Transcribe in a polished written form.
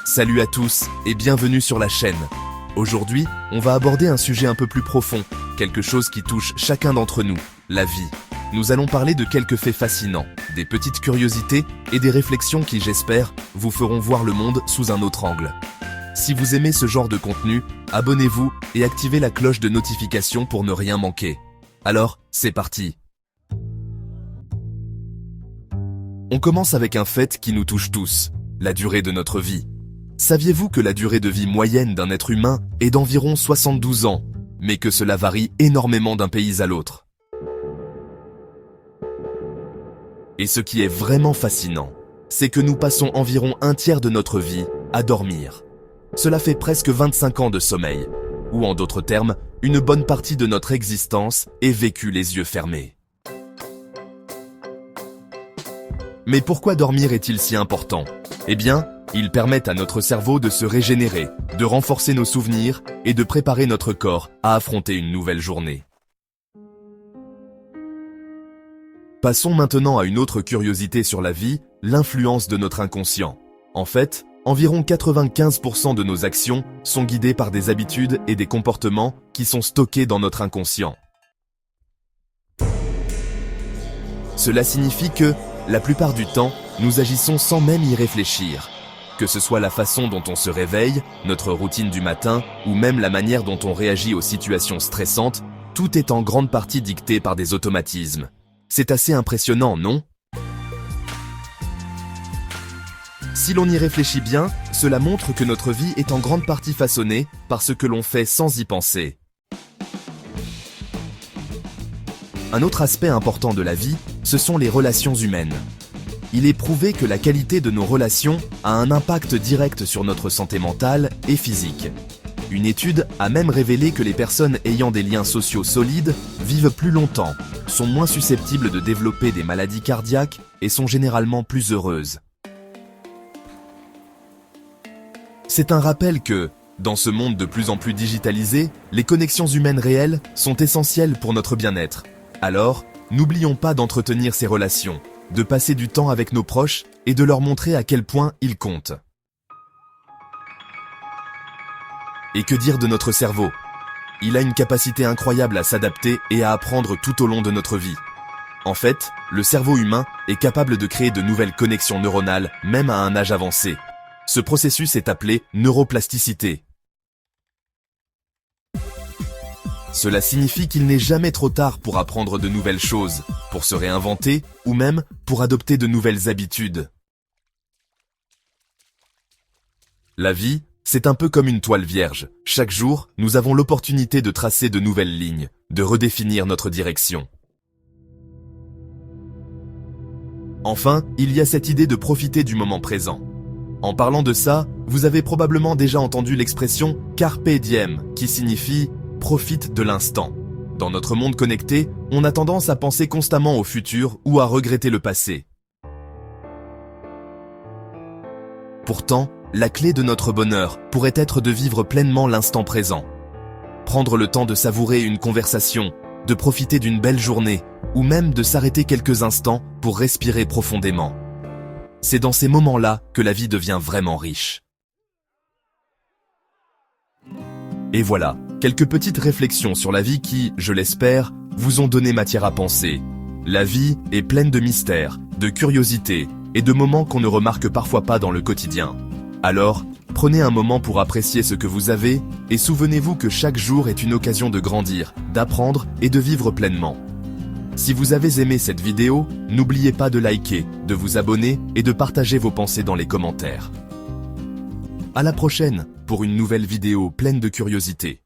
Salut à tous et bienvenue sur la chaîne. Aujourd'hui, on va aborder un sujet un peu plus profond, quelque chose qui touche chacun d'entre nous, la vie. Nous allons parler de quelques faits fascinants, des petites curiosités et des réflexions qui, j'espère, vous feront voir le monde sous un autre angle. Si vous aimez ce genre de contenu, abonnez-vous et activez la cloche de notification pour ne rien manquer. Alors, c'est parti. On commence avec un fait qui nous touche tous, la durée de notre vie. Saviez-vous que la durée de vie moyenne d'un être humain est d'environ 72 ans, mais que cela varie énormément d'un pays à l'autre? Et ce qui est vraiment fascinant, c'est que nous passons environ un tiers de notre vie à dormir. Cela fait presque 25 ans de sommeil, ou en d'autres termes, une bonne partie de notre existence est vécue les yeux fermés. Mais pourquoi dormir est-il si important? Eh bien, ils permettent à notre cerveau de se régénérer, de renforcer nos souvenirs et de préparer notre corps à affronter une nouvelle journée. Passons maintenant à une autre curiosité sur la vie, l'influence de notre inconscient. En fait, environ 95% de nos actions sont guidées par des habitudes et des comportements qui sont stockés dans notre inconscient. Cela signifie que, la plupart du temps, nous agissons sans même y réfléchir. Que ce soit la façon dont on se réveille, notre routine du matin, ou même la manière dont on réagit aux situations stressantes, tout est en grande partie dicté par des automatismes. C'est assez impressionnant, non? Si l'on y réfléchit bien, cela montre que notre vie est en grande partie façonnée par ce que l'on fait sans y penser. Un autre aspect important de la vie, ce sont les relations humaines. Il est prouvé que la qualité de nos relations a un impact direct sur notre santé mentale et physique. Une étude a même révélé que les personnes ayant des liens sociaux solides vivent plus longtemps, sont moins susceptibles de développer des maladies cardiaques et sont généralement plus heureuses. C'est un rappel que, dans ce monde de plus en plus digitalisé, les connexions humaines réelles sont essentielles pour notre bien-être. Alors, n'oublions pas d'entretenir ces relations, de passer du temps avec nos proches et de leur montrer à quel point ils comptent. Et que dire de notre cerveau? Il a une capacité incroyable à s'adapter et à apprendre tout au long de notre vie. En fait, le cerveau humain est capable de créer de nouvelles connexions neuronales, même à un âge avancé. Ce processus est appelé neuroplasticité. Cela signifie qu'il n'est jamais trop tard pour apprendre de nouvelles choses, pour se réinventer ou même pour adopter de nouvelles habitudes. La vie, c'est un peu comme une toile vierge. Chaque jour, nous avons l'opportunité de tracer de nouvelles lignes, de redéfinir notre direction. Enfin, il y a cette idée de profiter du moment présent. En parlant de ça, vous avez probablement déjà entendu l'expression « carpe diem » qui signifie « profite de l'instant ». Dans notre monde connecté, on a tendance à penser constamment au futur ou à regretter le passé. Pourtant, la clé de notre bonheur pourrait être de vivre pleinement l'instant présent. Prendre le temps de savourer une conversation, de profiter d'une belle journée, ou même de s'arrêter quelques instants pour respirer profondément. C'est dans ces moments-là que la vie devient vraiment riche. Et voilà, quelques petites réflexions sur la vie qui, je l'espère, vous ont donné matière à penser. La vie est pleine de mystères, de curiosités et de moments qu'on ne remarque parfois pas dans le quotidien. Alors, prenez un moment pour apprécier ce que vous avez et souvenez-vous que chaque jour est une occasion de grandir, d'apprendre et de vivre pleinement. Si vous avez aimé cette vidéo, n'oubliez pas de liker, de vous abonner et de partager vos pensées dans les commentaires. À la prochaine pour une nouvelle vidéo pleine de curiosités.